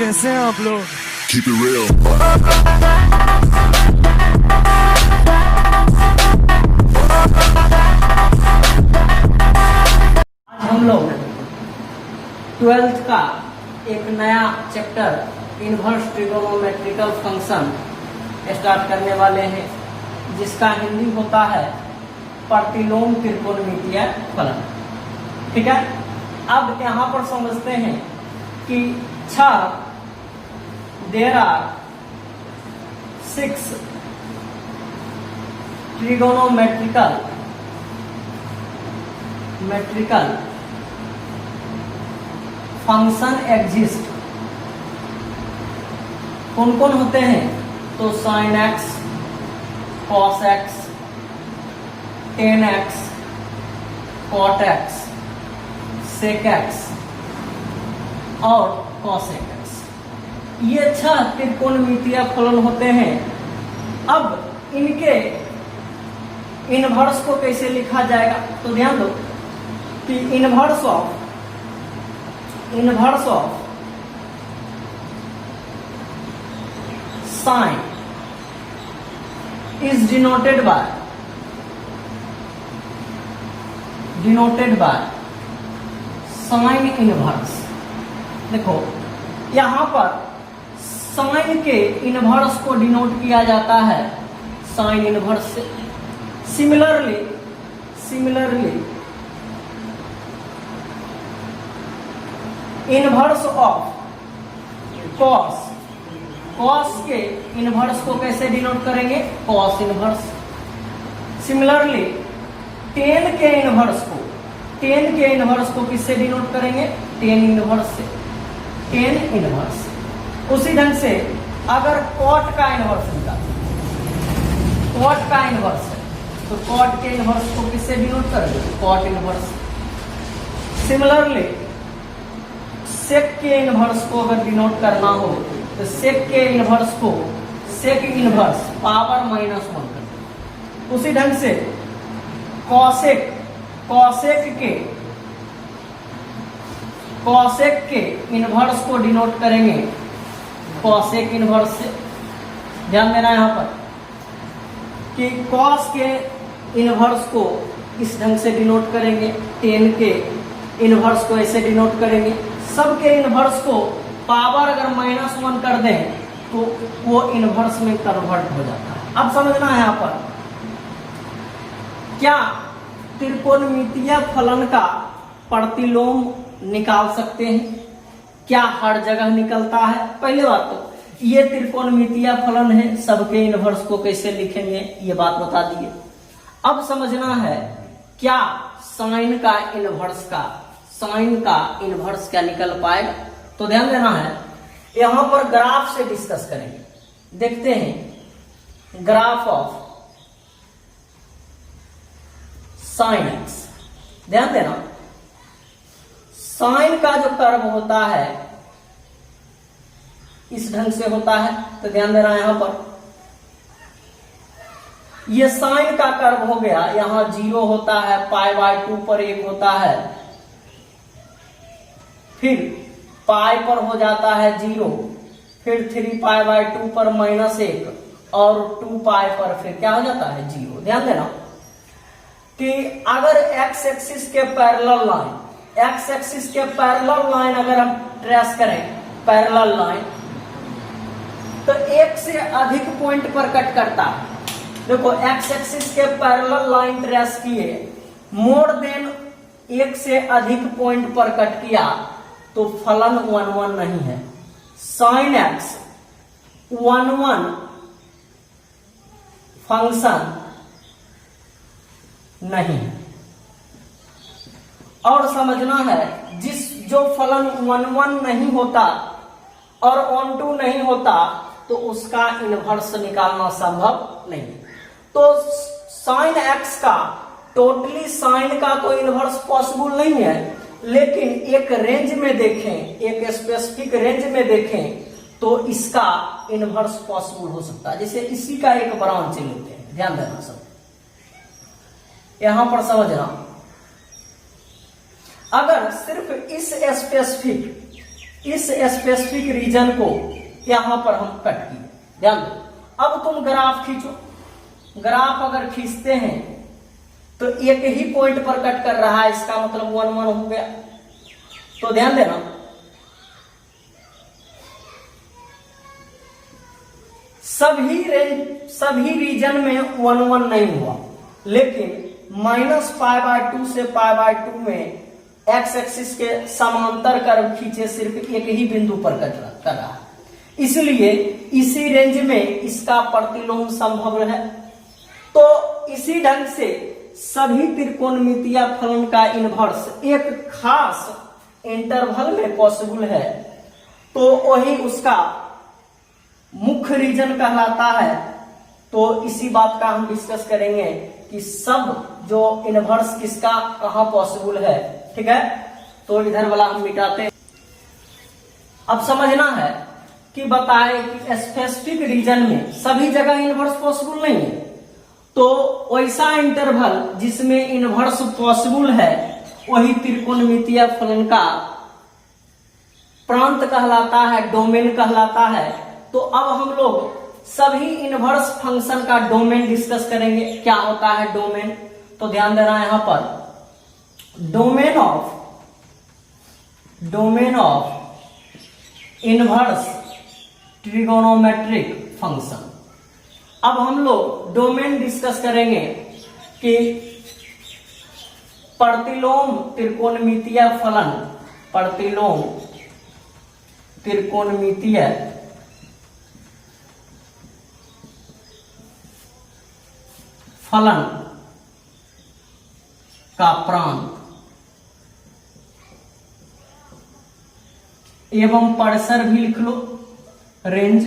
कैसे हैं आप लोग? Keep it real. आज हम लोग 12th का एक नया chapter inverse trigonometrical function start करने वाले हैं, जिसका हिंदी होता है प्रतिलोम त्रिकोणमितीय फलन। ठीक है, अब यहाँ पर समझते हैं कि there are 6 trigonometrical function exist. कौन कौन होते हैं? तो sin x, cos x, tan x, cot x, sec x और cosec x, ये 6 त्रिकोणमितीय फलन होते हैं। अब इनके इनवर्स को कैसे लिखा जाएगा? तो ध्यान दो कि inverse of sin is denoted by sin inverse. देखो यहां पर sin के इनवर्स को डिनोट किया जाता है sin इनवर्स से। सिमिलरली इनवर्स ऑफ cos के इनवर्स को कैसे डिनोट करेंगे? cos inverse. सिमिलरली tan के इनवर्स को किससे डिनोट करेंगे? tan इनवर्स से। tan inverse. उसी ढंग से अगर cot का इनवर्स निकाल, cot का इनवर्स है तो cot के इनवर्स को किससे डिनोट करेंगे? cot inverse. सिमिलरली sec के इनवर्स को अगर डिनोट करना हो तो sec के इनवर्स को sec इनवर्स पावर -1 कर। उसी ढंग से cosec के इनवर्स को डिनोट करेंगे cosec इनवर्स से। ध्यान देना यहाँ पर कि cos के इनवर्स को इस ढंग से डिनोट करेंगे, tan के इनवर्स को ऐसे डिनोट करेंगे। सबके इनवर्स को पावर अगर -1 कर दें तो वो इनवर्स में कन्वर्ट हो जाता है। अब समझना है यहाँ पर, क्या त्रिकोणमितीय फलन का प्रतिलोम निकाल सकते हैं? क्या हर जगह निकलता है? पहले बात तो ये त्रिकोणमितीय फलन है, सबके इनवर्स को कैसे लिखेंगे ये बात बता दिए। अब समझना है क्या साइन का इनवर्स क्या निकल पाएगा? तो ध्यान देना है, यहां पर ग्राफ से डिस्कस करेंगे। देखते हैं ग्राफ ऑफ साइन एक्स। ध्यान देना, साइन का जो कर्व होता है इस ढंग से होता है। तो ध्यान देना यहां पर, ये साइन का कर्व हो गया, यहां 0 होता है, π/2 पर 1 होता है, फिर पाई पर हो जाता है 0, फिर 3π/2 पर -1 और 2π पर फिर क्या हो जाता है 0। ध्यान देना कि अगर x एक्सिस के पैरेलल लाइन अगर हम ट्रेस करें पैरेलल लाइन, तो एक से अधिक पॉइंट पर कट करता है। देखो x एक्सिस के पैरेलल लाइन ट्रेस किए, मोर देन एक से अधिक पॉइंट पर कट किया तो फलन 1-1 नहीं है। sin x 1-1 फंक्शन नहीं है। और समझना है जो फलन 1-1 नहीं होता और 1-2 नहीं होता तो उसका इनवर्स निकालना संभव नहीं। तो sin x का टोटली साइन का तो इनवर्स पॉसिबल नहीं है, लेकिन एक रेंज में देखें, एक स्पेसिफिक रेंज में देखें तो इसका इनवर्स पॉसिबल हो सकता है। जैसे इसी का एक ब्रांच लेते हैं, ध्यान देना सब यहां पर समझना। अगर सिर्फ इस इस स्पेसिफिक रीजन को यहां पर हम कट किए, ध्यान दो। अब तुम ग्राफ खींचो, ग्राफ अगर खींचते हैं तो एक ही पॉइंट पर कट कर रहा है, इसका मतलब 1 1 हो गया। तो ध्यान देना, सभी रीजन में 1 1 नहीं हुआ, लेकिन -π/2 से π/2 में एक्स एक्सिस के समांतर कर्व खींचे सिर्फ एक ही बिंदु पर कट कर रहा है, इसलिए इसी रेंज में इसका प्रतिलोम संभव है। तो इसी ढंग से सभी त्रिकोणमितीय फलन का इन्वर्स एक खास इंटरवल में पॉसिबल है, तो वही उसका मुख्य रीजन कहलाता है। तो इसी बात का हम डिस्कस करेंगे कि सब जो इन्वर्स किसका कहां पॉसिबल है, ठीक है। तो इधर वाला हम मिटाते हैं। अब समझना है कि बताए कि स्पेसिफिक रीजन में सभी जगह इन्वर्स पॉसिबल नहीं है, तो वैसा इंटरवल जिसमें इन्वर्स पॉसिबल है वही त्रिकोणमितीय फलन का प्रांत कहलाता है, डोमेन कहलाता है। तो अब हम लोग सभी इन्वर्स फंक्शन का डोमेन डिस्कस करेंगे। क्या होता है डोमेन? तो ध्यान देना यहां पर, domain of inverse trigonometric function. अब हम लोग डोमेन डिस्कस करेंगे कि प्रतिलोम त्रिकोणमितीय फलन, प्रतिलोम त्रिकोणमितीय फलन का प्रांत एवं परिसर भी लिख लो, रेंज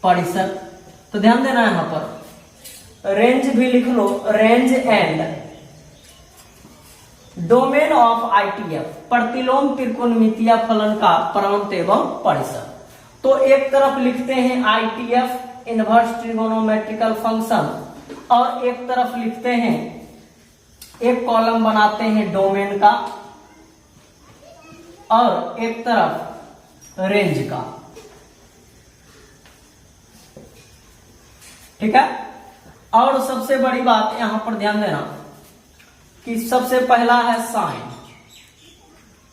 परिसर। तो ध्यान देना यहां पर रेंज भी लिख लो, range and domain of ITF, प्रतिलोम त्रिकोणमितीय फलन का प्रांत एवं परिसर। तो एक तरफ लिखते हैं आईटीएफ इनवर्स ट्रिगोनोमेट्रिकल फंक्शन, और एक तरफ लिखते हैं, एक कॉलम बनाते हैं डोमेन का, और एक तरफ रेंज का, ठीक है। और सबसे बड़ी बात यहां पर ध्यान देना कि सबसे पहला है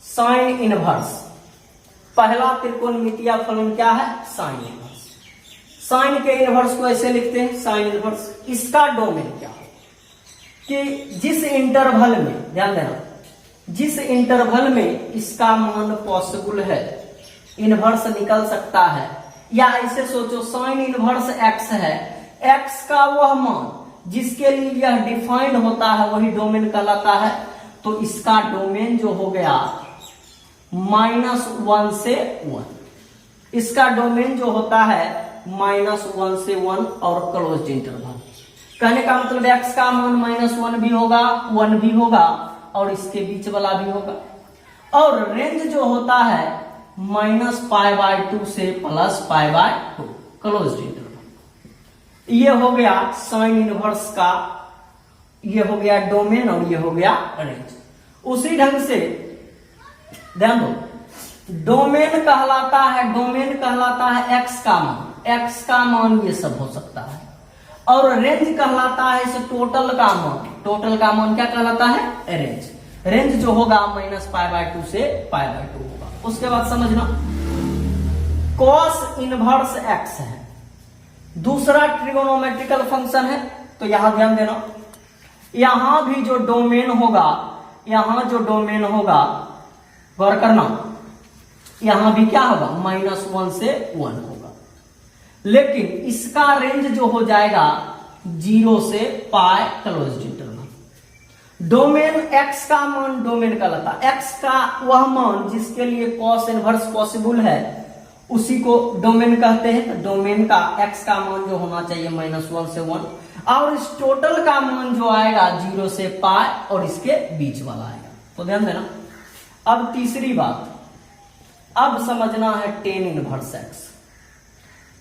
साइन इनवर्स। पहला त्रिकोणमितीय फलन क्या है? Sine inverse. साइन के इनवर्स को ऐसे लिखते हैं साइन इनवर्स। इसका डोमेन क्या है कि जिस इंटरवल में, ध्यान देना, जिस इंटरवल में इसका मान पॉसिबल है, इनवर्स निकल सकता है, या ऐसे सोचो साइन इनवर्स एक्स है, एक्स का वह मान जिसके लिए यह डिफाइंड होता है वही डोमेन कहलाता है। तो इसका डोमेन जो हो गया -1 से 1, इसका डोमेन जो होता है -1 से 1 और क्लोज्ड इंटरवल। कहने का मतलब x का मान -1 भी होगा, 1 भी होगा, और इसके बीच वाला भी होगा। और रेंज जो होता है -π/2 से +π/2, क्लोज्ड इंटरवल। ये हो गया साइन इनवर्स का, ये हो गया डोमेन, और ये हो गया रेंज। उसी ढंग से ध्यान दो, डोमेन कहलाता है x का मान, x का मान ये सब हो सकता है, और रेंज कहलाता है इस टोटल का मान क्या कहलाता है? रेंज। रेंज जो होगा -π/2 से π/2 होगा। उसके बाद समझना, cos इनवर्स x है, दूसरा ट्रिगोनोमेट्रिकल फंक्शन है। तो यहां ध्यान देना, यहां भी जो डोमेन होगा, गौर करना, यहां भी क्या होगा? -1 से 1 होगा, लेकिन इसका रेंज जो हो जाएगा 0 से पाई, क्लोज्ड इंटरवल। डोमेन x का मान डोमेन कहलाता है, x का वह मान जिसके लिए cos इनवर्स पॉसिबल है उसी को डोमेन कहते हैं। डोमेन का x का मान जो होना चाहिए -1 से 1, और इस टोटल का मान जो आएगा 0 से पाई, और इसके बीच वाला आएगा। तो ध्यान देना। अब तीसरी बात, अब समझना है tan inverse x।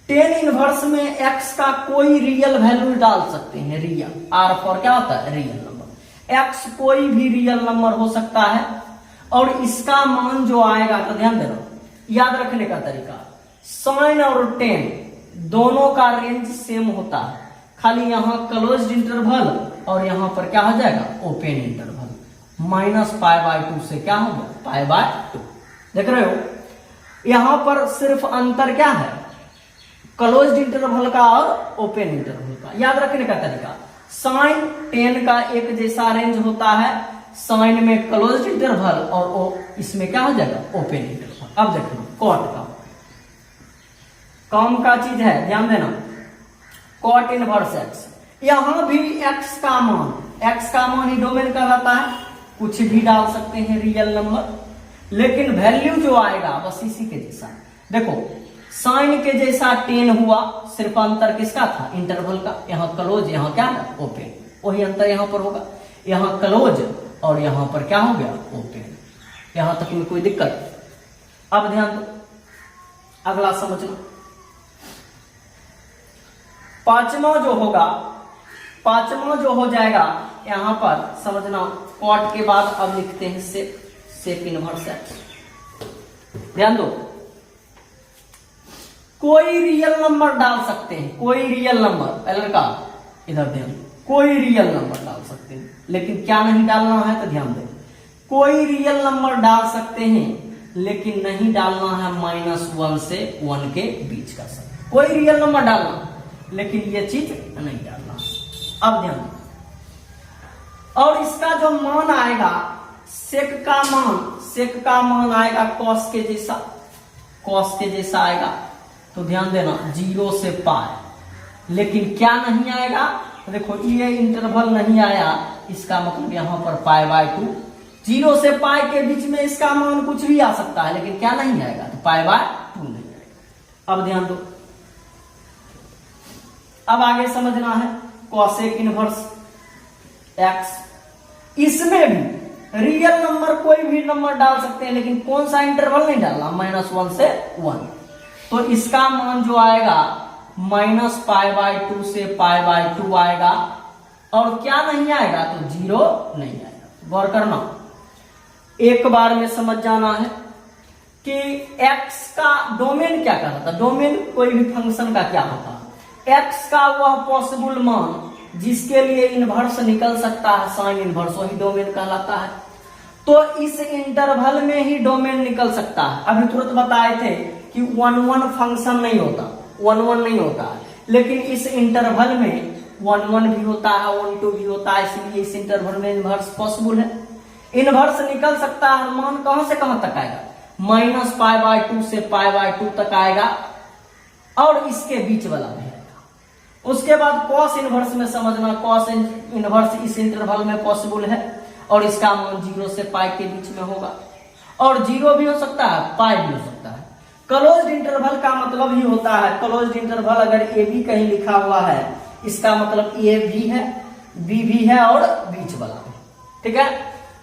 tan inverse में x का कोई रियल वैल्यू डाल सकते हैं, रियल, R फॉर क्या होता है? Real number. एक्स कोई भी रियल नंबर हो सकता है और इसका मान जो आएगा, तो ध्यान देना, याद रखने का तरीका, साइन और टेन दोनों का रेंज सेम होता है, खाली यहां क्लोज्ड इंटरवल और यहां पर क्या हो जाएगा, ओपन इंटरवल। -π/2 से क्या होगा, π/2। देख रहे हो, यहां पर सिर्फ अंतर क्या है, क्लोज्ड इंटरवल का और ओपन इंटरवल का। याद रखने का तरीका, साइन टेन का एक जैसा रेंज होता है, साइन में क्लोज्ड इंटरवल और इसमें क्या हो जाएगा, ओपन इंटरवल। अब देखो कॉट का काम का चीज है, ध्यान देना, कॉट इनवर्स एक्स, यहां भी एक्स का मान ही डोमेन कहलाता है, कुछ भी डाल सकते हैं रियल नंबर, लेकिन वैल्यू जो आएगा बस इसी के जैसा। देखो साइन के जैसा 10 हुआ, सिर्फ अंतर किसका था, इंटरवल का, यहां क्लोज यहाँ क्या है, ओपन, वही अंतर यहां पर होगा, यहां क्लोज और यहां पर क्या हो गया, ओपन। यहां तक में कोई दिक्कत? अब ध्यान दो, अगला समझना, पांचवा जो हो जाएगा यहां पर समझना, कॉट के बाद अब लिखते हैं सेक इनवर्स एक्स। ध्यान दो, कोई रियल नंबर डाल सकते हैं, कोई रियल नंबर, लड़का इधर ध्यान, कोई रियल नंबर डाल सकते हैं, लेकिन क्या नहीं डालना है, तो ध्यान दे, कोई रियल नंबर डाल सकते हैं लेकिन नहीं डालना है -1 से 1 के बीच का सब। कोई रियल नंबर डालना लेकिन ये चीज नहीं डालना। अब ध्यान, और इसका जो मान आएगा, सेक का मान आएगा कॉस के जैसा आएगा, तो ध्यान देना 0 से पाई, लेकिन क्या नहीं आएगा, तो देखो ये इंटरवल नहीं आया, इसका मतलब यहां पर π/2, 0 से पाई के बीच में इसका मान कुछ भी आ सकता है, लेकिन क्या नहीं आएगा, तो π/2 नहीं आएगा। अब ध्यान दो, अब आगे समझना है कॉसेक इनवर्स एक्स, इसमें भी रियल नंबर कोई भी नंबर डाल सकते हैं, लेकिन कौन सा इंटरवल नहीं डालना, -1 से 1, तो इसका मान जो आएगा -π/2 से π/2 आएगा, और क्या नहीं आएगा, तो 0 नहीं आएगा। गौर करना, एक बार में समझ जाना है कि x का डोमेन क्या कहलाता है, डोमेन कोई भी फंक्शन का क्या होता है, x का वह पॉसिबल मान जिसके लिए इनवर्स निकल सकता है, साइन इनवर्स, वही डोमेन कहलाता है। तो इस इंटरवल में ही डोमेन निकल सकता है। अभी तुरंत बताए थे कि 1-1 फंक्शन नहीं होता, 1-1 नहीं होता है, लेकिन इस इंटरवल में 1-1 भी होता है, 1-2 भी होता है, इसलिए इस इंटरवल में इनवर्स पॉसिबल है, इनवर्स निकल सकता है। मान कहां से कहां तक आएगा, -π/2 से π/2 तक आएगा, और इसके बीच वाला भी आएगा। उसके बाद कॉस इनवर्स में समझना, कॉस इनवर्स इस इंटरवल में पॉसिबल है, और इसका मान 0 से पाई के बीच में होगा, और 0 भी हो सकता है, पाई भी हो सकता है। क्लोज्ड इंटरवल का मतलब ही होता है, क्लोज्ड इंटरवल अगर ए बी कहीं लिखा हुआ है, इसका मतलब ए भी है, बी भी है, और बीच वाला भी, ठीक है।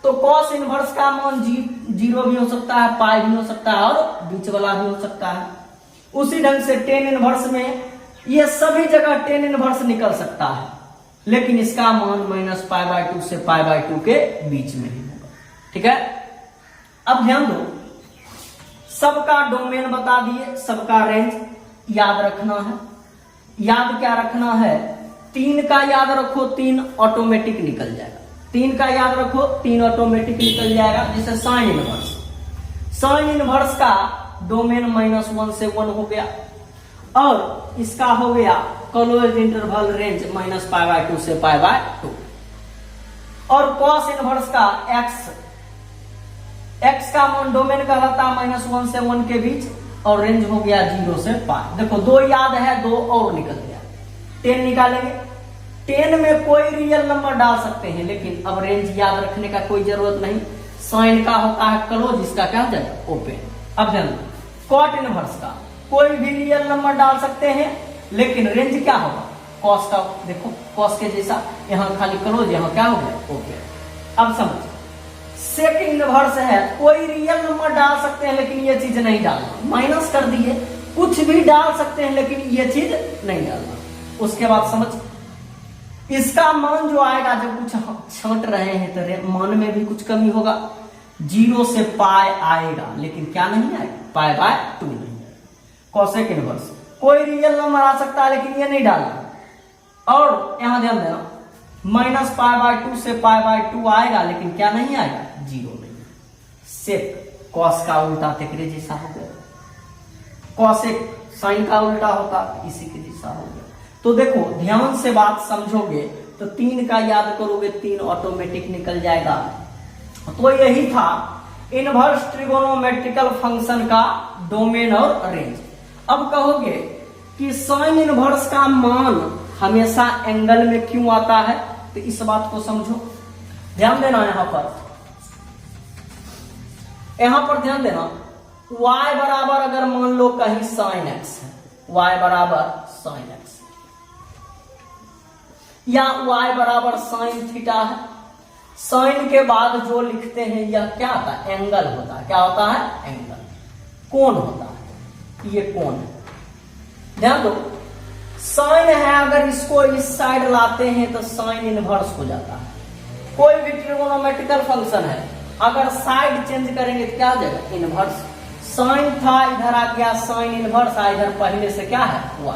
तो कॉस इनवर्स का मान 0 भी हो सकता है, पाई भी हो सकता है, और बीच वाला भी हो सकता है। उसी ढंग से टेन इनवर्स में ये सभी जगह टेन इनवर्स निकल सकता है, लेकिन इसका मान -π/2 से π/2 के बीच में ही होगा, ठीक है। अब ध्यान दो, सबका डोमेन बता दिए, सबका रेंज याद रखना है। याद क्या रखना है, 3 का याद रखो, 3 ऑटोमेटिक निकल जाएगा, 3 का याद रखो, 3 ऑटोमेटिक निकल जाएगा। जैसे साइन इनवर्स का डोमेन -1 से 1 हो गया, और इसका हो गया क्लोज्ड इंटरवल रेंज -π/2 से π/2, और कॉस इनवर्स का x का मान डोमेन कहलाता है -1 से 1 के बीच, और रेंज हो गया 0 से पाई। देखो 2 याद है, 2 और निकल गया, 10 निकालेंगे। 10 में कोई रियल नंबर डाल सकते हैं, लेकिन अब रेंज याद रखने का कोई जरूरत नहीं, साइन का होता है क्लोज, इसका क्या हो जाएगा, ओपन। अब ध्यान, कॉट इनवर्स का कोई भी रियल नंबर डाल सकते हैं, लेकिन रेंज क्या होगा, कॉस का, देखो कॉस के जैसा, यहाँ खाली क्लोज, यहाँ क्या हो गया, ओपन। अब समझ, सेक इनवर्स है, कोई रियल नंबर डाल सकते हैं, लेकिन ये चीज नहीं डालना, माइनस कर दिए, कुछ भी डाल सकते हैं, लेकिन ये चीज नहीं डालना। उसके बाद समझ, इसका मान जो आएगा, जब कुछ छांट रहे हैं तो मान में भी कुछ कमी होगा, 0 से पाई आएगा, लेकिन क्या नहीं आएगा, पाई बाय 2 नहीं आएगा। कॉसेक इनवर्स कोई रियल नंबर आ सकता है, लेकिन ये नहीं डालना। और यहां ध्यान देना, माइनस पाई बाय 2 से पाई बाय 2 आएगा, लेकिन क्या नहीं आएगा, 0 नहीं। सेक कॉस का उल्टा तेकरे जैसा हो गया, कॉसेक साइन का उल्टा होता इसी के जैसा हो गया। तो देखो ध्यान से बात समझोगे तो 3 का याद करोगे, 3 ऑटोमेटिक निकल जाएगा। तो यही था इनवर्स ट्रिगोनोमेट्रिकल फंक्शन का डोमेन और रेंज। अब कहोगे कि साइन इनवर्स का मान हमेशा एंगल में क्यों आता है, तो इस बात को समझो, ध्यान देना। यहां पर ध्यान देना, y बराबर अगर मान लो कहीं साइन x है, y बराबर साइन x या y बराबर साइन थीटा है, साइन के बाद जो लिखते हैं यह क्या होता है, एंगल होता है। क्या होता है, एंगल, कोण होता है, ये कोण है। ध्यान दो, साइन है, अगर इसको इस साइड लाते हैं तो साइन इनवर्स हो जाता है। कोई भी ट्रिगोनोमेट्रिकल फंक्शन है, अगर साइड चेंज करेंगे तो क्या हो जाएगा, इनवर्स। साइन था, इधर आ गया साइन इनवर्स, इधर पहले से क्या है, y।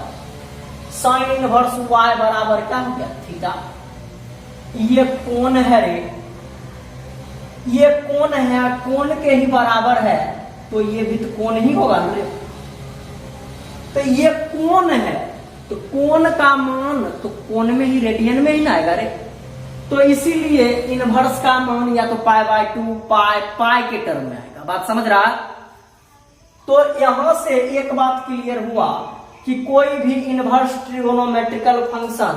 साइन इनवर्स y बराबर क्या हो गया, थीटा। ये कोण है रे, ये कोण है, कोण के ही बराबर है, तो ये भी तो कोण ही होगा रे। तो ये कोण है, तो कोण का मान तो कोण में ही, रेडियन में ही ना आएगा रे। तो इसीलिए इनवर्स का मान या तो पाई बाय 2, पाई के टर्म में आएगा। बात समझ रहा है? तो यहां से एक बात क्लियर हुआ कि कोई भी इनवर्स ट्रिगोनोमेट्रिकल फंक्शन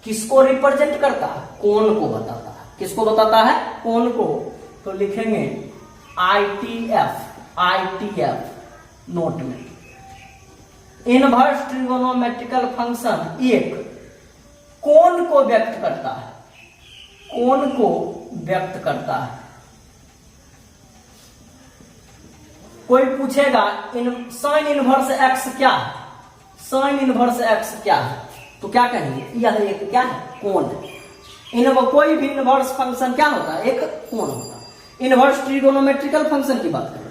किसको रिप्रेजेंट करता है, कोण को बताता है। किसको बताता है, कोण को। तो लिखेंगे ITF नोट में, इनवर्स ट्रिगोनोमेट्रिकल फंक्शन एक कोण को व्यक्त करता है, कोण को व्यक्त करता है। कोई पूछेगा साइन इनवर्स x क्या है, साइन इनवर्स x क्या है, तो क्या कहेंगे, यह एक क्या है, कोण है। कोई भी इनवर्स फंक्शन क्या होता है, एक कोण होता है। इनवर्स ट्रिगोनोमेट्रिकल फंक्शन की बात करें,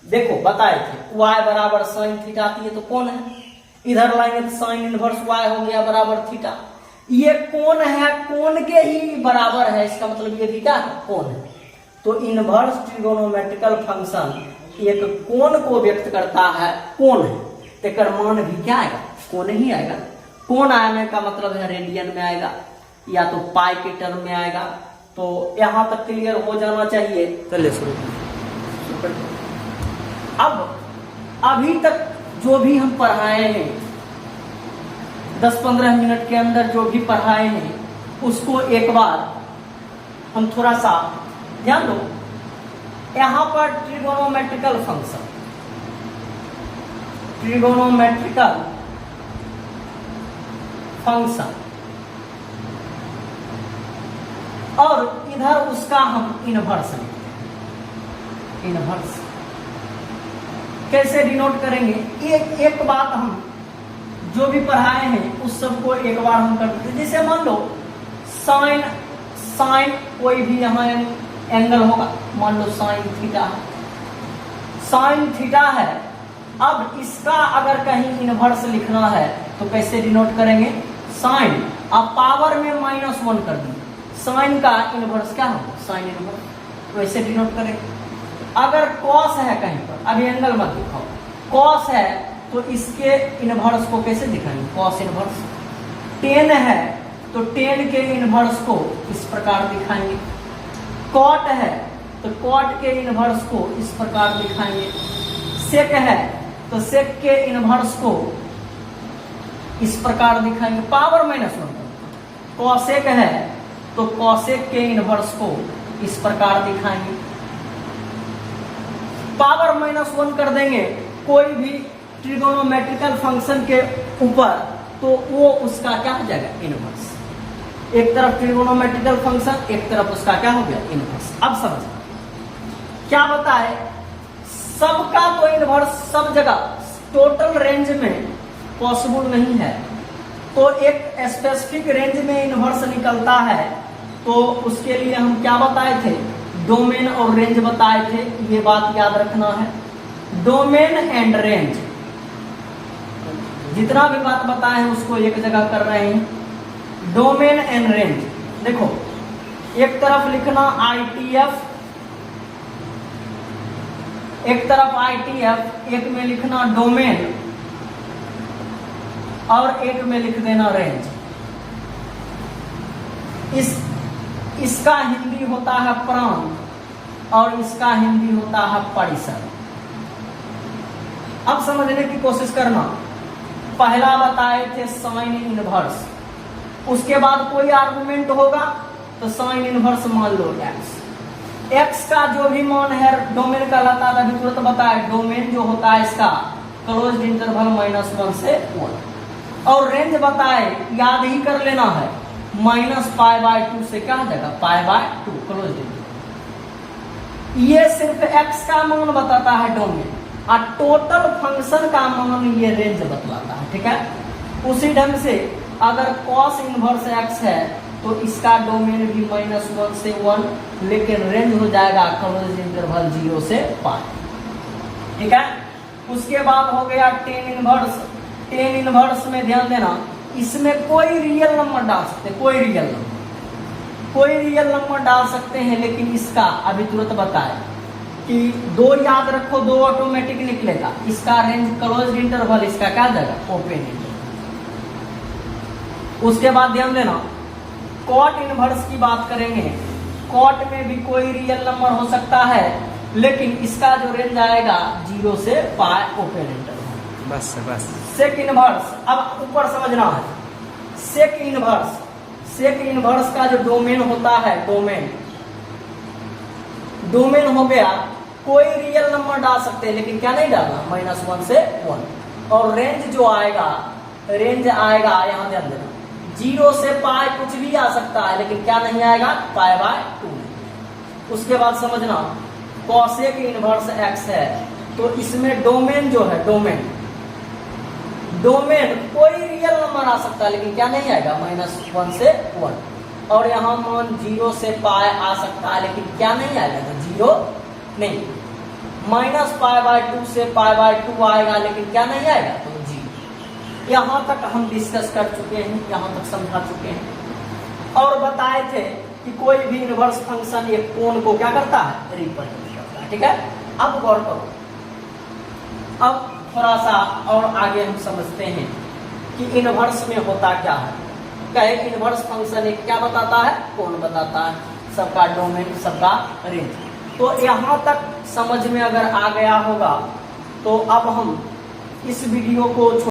देखो बताए थे y बराबर साइन थीटा आती है तो कोण है, इधर लाएंगे तो साइन इनवर्स y हो गया बराबर थीटा। ये कोण है, कोण के ही बराबर है, इसका मतलब ये भी क्या है, कोण है। तो इनवर्स ट्रिगोनोमेट्रिकल फंक्शन एक कोण को व्यक्त करता है, कोण है, तेकर मान भी क्या आएगा, कोण ही आएगा। कोण आने का मतलब है रेडियन में आएगा या तो पाई के टर्म में आएगा। तो यहां तक क्लियर हो जाना चाहिए। चलिए शुरू। अब अभी तक जो भी हम पढ़ाए हैं, 10-15 मिनट के अंदर जो भी पढ़ाए हैं, उसको एक बार हम थोड़ा सा ध्यान दो। यहां पर ट्रिगोनोमेट्रिकल फंक्शन, ट्रिगोनोमेट्रिकल फंक्शन, और इधर उसका हम इनवर्स लिखते हैं। इनवर्स कैसे डिनोट करेंगे, एक बात हम जो भी पढ़ाए हैं उस सबको एक बार हम कर देते हैं। जैसे मान लो साइन कोई भी यहाँ एंगल होगा, मान लो साइन थीटा है, साइन थीटा है। अब इसका अगर कहीं इनवर्स लिखना है तो कैसे डिनोट करेंगे, साइन, अब पावर में -1 कर दिए, साइन का इनवर्स क्या होगा, साइन इनवर्स, वैसे डिनोट करेंगे। अगर कॉस है कहीं पर, अभी एंगल मत दिखाओ, कॉस है तो इसके इनवर्स को कैसे दिखाएंगे, कॉस इनवर्स। टेन है तो टेन के इनवर्स को इस प्रकार दिखाएंगे। कॉट है तो कॉट के इनवर्स को इस प्रकार दिखाएंगे। सेक है तो सेक के इनवर्स को इस प्रकार दिखाएंगे, पावर -1। कॉसेक है तो कॉसेक के इनवर्स को इस प्रकार दिखाएंगे। पावर -1 कर देंगे कोई भी ट्रिगोनोमेट्रिकल फंक्शन के ऊपर, तो वो उसका क्या हो जाएगा, इनवर्स। एक तरफ ट्रिगोनोमेट्रिकल फंक्शन, एक तरफ उसका क्या हो गया, इनवर्स। अब समझ क्या बताए, सबका तो इनवर्स सब जगह टोटल रेंज में पॉसिबल नहीं है। तो एक स्पेसिफिक रेंज में इनवर्स निकलता है, तो उसके लिए हम क्या बताए थे, डोमेन और रेंज बताए थे। ये बात याद रखना है, डोमेन एंड रेंज। जितना भी बात बताए हैं उसको एक जगह कर रहे हैं, डोमेन एंड रेंज। देखो एक तरफ लिखना ITF, एक तरफ ITF, एक में लिखना डोमेन और एक में लिख देना रेंज। इसका हिंदी होता है प्रांत और इसका हिंदी होता है परिसर। अब समझने की कोशिश करना। पहला बताए थे साइन इनवर्स, उसके बाद कोई आर्गुमेंट होगा तो साइन इनवर्स मान लो x का जो भी मान है डोमेन का लाता है, अभी तुरंत बताया डोमेन जो होता है इसका क्लोज्ड इंटरवल -1 से 1, और रेंज बताए याद ही कर लेना है -π/2 से क्या जगह π/2 क्लोज्ड इंटरवल। ये सिर्फ x का मान बताता है डोमेन, और टोटल फंक्शन का मान ये रेंज बतलाता है। ठीक है, उसी ढंग से अगर cos इनवर्स x है तो इसका डोमेन भी -1 से 1, लेकिन रेंज हो जाएगा क्लोज्ड इंटरवल 0 से π। ठीक है, उसके बाद हो गया tan इनवर्स। tan इनवर्स में ध्यान देना, इसमें कोई रियल नंबर डाल सकते हैं, कोई रियल नंबर डाल सकते हैं, लेकिन इसका अभी तुरंत बताए कि 2 याद रखो, 2 ऑटोमेटिक निकलेगा। इसका रेंज क्लोज्ड इंटरवल, इसका क्या जाएगा ओपन इंटरवल। उसके बाद ध्यान देना कॉट इनवर्स की बात करेंगे। कॉट में भी कोई रियल नंबर हो सकता है, लेकिन इसका जो रेंज आएगा 0 से π ओपन इंटरवल। बस सेक इनवर्स, अब ऊपर समझना है। सेक इनवर्स का जो डोमेन होता है, डोमेन हो गया, कोई रियल नंबर डाल सकते हैं, लेकिन क्या नहीं डालना -1 से 1, और रेंज जो आएगा, रेंज आएगा यहाँ ध्यान देना 0 से π कुछ भी आ सकता है, लेकिन क्या नहीं आएगा π/2। उसके बाद समझना कॉसेक इनवर्स x है, तो इसमें डोमेन जो है, डोमेन कोई रियल नंबर आ सकता है, लेकिन क्या नहीं आएगा -1 से 1, और यहाँ मान 0 से π आ सकता है, लेकिन क्या नहीं आएगा, तो 0 नहीं, -π/2 से π/2 आएगा, लेकिन क्या नहीं आएगा, तो 0। यहाँ तक हम डिस्कस कर चुके हैं, यहाँ तक समझा चुके हैं, और बताए थे कि कोई भी इनवर्स फंक्शन एक कोण को क्या करता है, रिप्रेजेंट करता है। ठीक है, अब गौर करो, अब थोड़ा सा और आगे हम समझते हैं कि इनवर्स में होता क्या है। कहे इनवर्स फंक्शन एक क्या बताता है, कोण बताता है, सबका डोमेन, सबका रेंज। तो यहाँ तक समझ में अगर आ गया होगा, तो अब हम इस वीडियो को